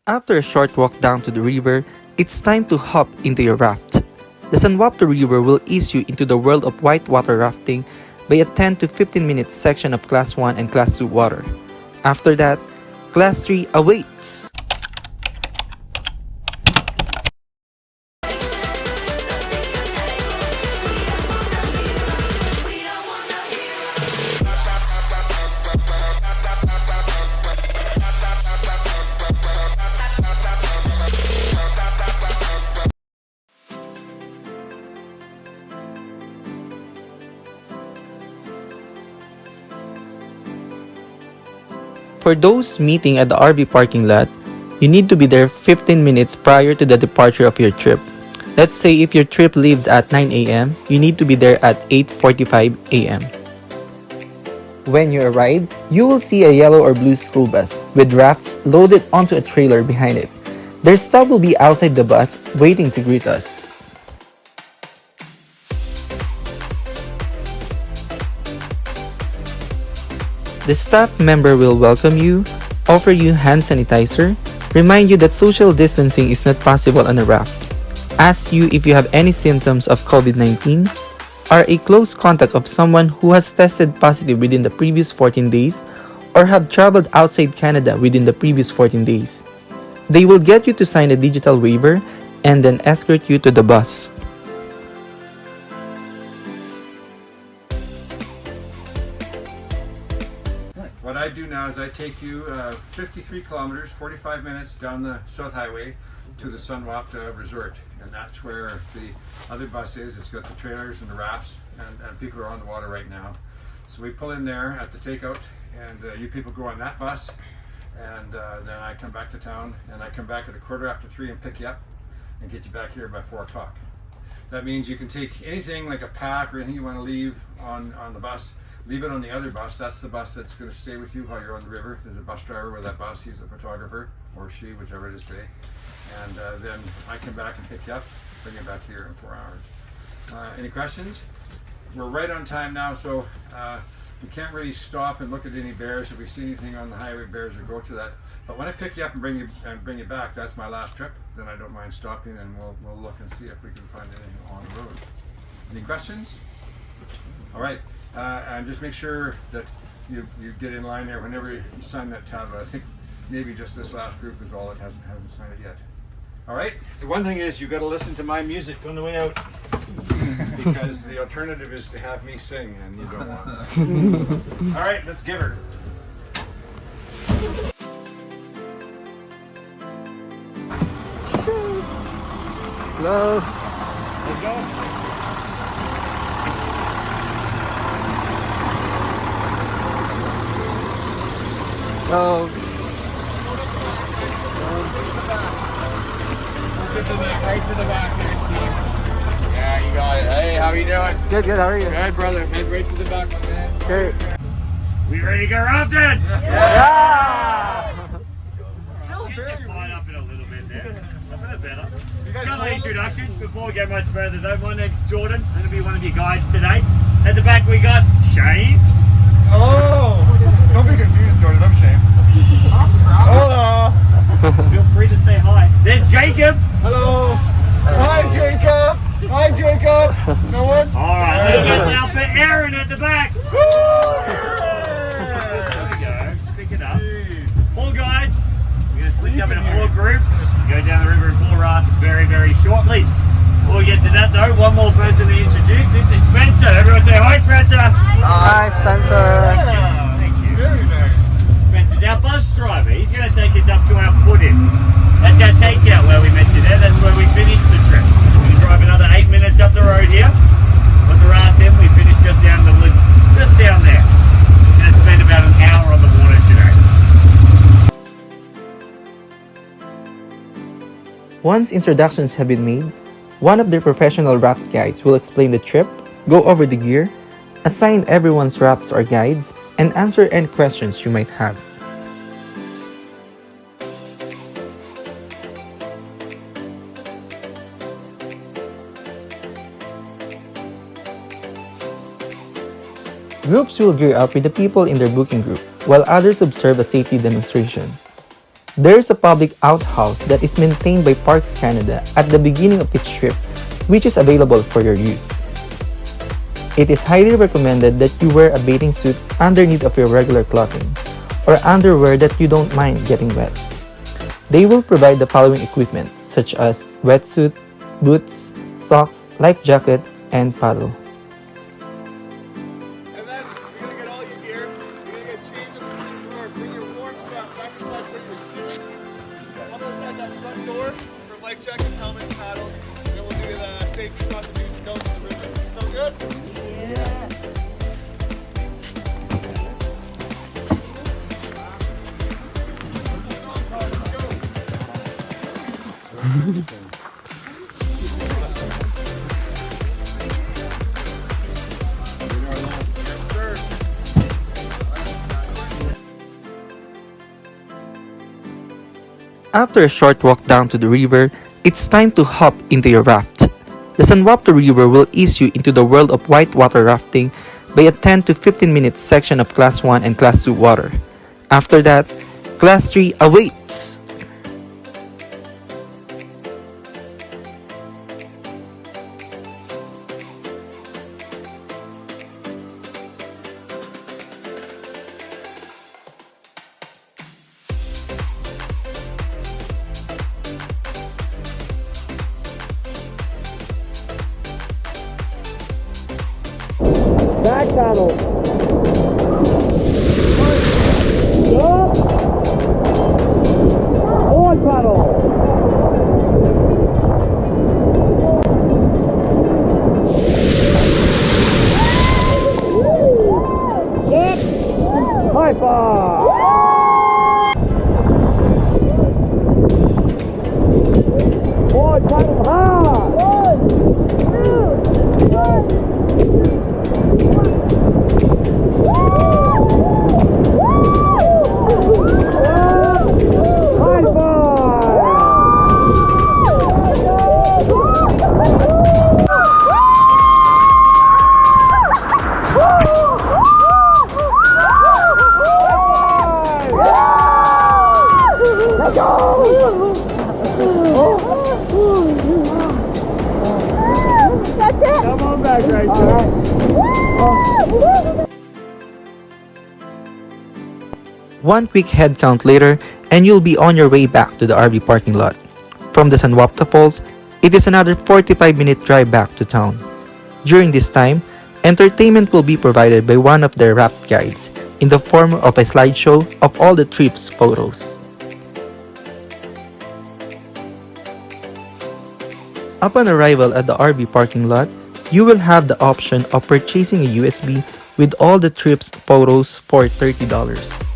After a short walk down to the river, it's time to hop into your raft. The Sunwapta River will ease you into the world of whitewater rafting by a 10 to 15 minute section of Class 1 and Class 2 water. After that, Class 3 awaits! For those meeting at the RV parking lot, you need to be there 15 minutes prior to the departure of your trip. Let's say if your trip leaves at 9 a.m., you need to be there at 8:45 a.m. When you arrive, you will see a yellow or blue school bus with rafts loaded onto a trailer behind it. Their staff will be outside the bus waiting to greet us. The staff member will welcome you, offer you hand sanitizer, remind you that social distancing is not possible on a raft, ask you if you have any symptoms of COVID-19, are a close contact of someone who has tested positive within the previous 14 days, or have traveled outside Canada within the previous 14 days. They will get you to sign a digital waiver and then escort you to the bus. What I do now is I take you 53 kilometers, 45 minutes down the South Highway to the Sunwapta Resort. And that's where the other bus is. It's got the trailers and the rafts, and people are on the water right now. So we pull in there at the takeout, and you people go on that bus, and then I come back to town, and I come back at 3:15 and pick you up and get you back here by 4 o'clock. That means you can take anything like a pack or anything you want to leave on the bus. Leave it on the other bus. That's the bus that's going to stay with you while you're on the river. There's a bus driver with that bus. He's a photographer, or she, whichever it is today. And then I come back and pick you up, bring you back here in 4 hours. Any questions? We're right on time now, so we can't really stop and look at any bears. If we see anything on the highway, bears will go to that. But when I pick you up and bring you back, that's my last trip. Then I don't mind stopping, and we'll look and see if we can find anything on the road. Any questions? All right. And just make sure that you get in line there whenever you sign that tablet. I think maybe just this last group is all that hasn't signed it yet. All right. The one thing is you got to listen to my music on the way out, because the alternative is to have me sing, and you don't want that. All right, let's give her. Hello. Let's go. Oh. Right to the back there, team. Yeah, you got it. Hey, how you doing? Good, how are you? Good, brother. Head right to the back, my man. Okay. We ready to go rafting? Yeah! Still Get fired up in a little bit there. That's a bit better. Couple of introductions before we go much further though. My name's Jordan. I'm going to be one of your guides today. At the back we got Shane. Oh! Don't be confused, Jordan. I'm Shane. Hello. Feel free to say hi. There's Jacob. Hello. Hi, Jacob. Hi, Jacob. No one? Alright, now for Aaron at the back. There we go. Pick it up. 4 guides. We're going to split up into 4 groups. Go down the river and pull rafts very, very shortly. Before we get to that though, one more person to introduce. This is Spencer. Everyone say hi, Spencer. Hi, Spencer. Thank you. Very nice. Spencer's our bus driver. He's going to take us up to our put-in. That's our takeout where we met you there. That's where we finished the trip. We drive another 8 minutes up the road here. Put the rafts in. We finished just down the woods, just down there. We're going to spend about an hour on the water today. Once introductions have been made, one of their professional raft guides will explain the trip, go over the gear, assign everyone's rafts or guides, and answer any questions you might have. Groups will gear up with the people in their booking group, while others observe a safety demonstration. There's a public outhouse that is maintained by Parks Canada at the beginning of each trip, which is available for your use. It is highly recommended that you wear a bathing suit underneath of your regular clothing, or underwear that you don't mind getting wet. They will provide the following equipment such as wetsuit, boots, socks, life jacket, and paddle. And then you're gonna get all your gear. You're gonna get changed in the drawer. Bring your warm stuff back inside for your suit. Come outside that front door for life jackets, helmets, paddles. And then we'll do the safety stuff and do's and don'ts in the river. Sound good? Yes, sir. After a short walk down to the river, it's time to hop into your raft. The Sunwapta River will ease you into the world of whitewater rafting by a 10 to 15 minute section of Class 1 and Class 2 water. After that, Class 3 awaits! Back paddle. Stop. Forward paddle. Stop. High five. Forward paddle hard. 1, 2, 1. Come on back right there. One quick head count later, and you'll be on your way back to the RV parking lot. From the Sunwapta Falls, it is another 45-minute drive back to town. During this time, entertainment will be provided by one of their raft guides in the form of a slideshow of all the trip's photos. Upon arrival at the RV parking lot, you will have the option of purchasing a USB with all the trip's photos for $30.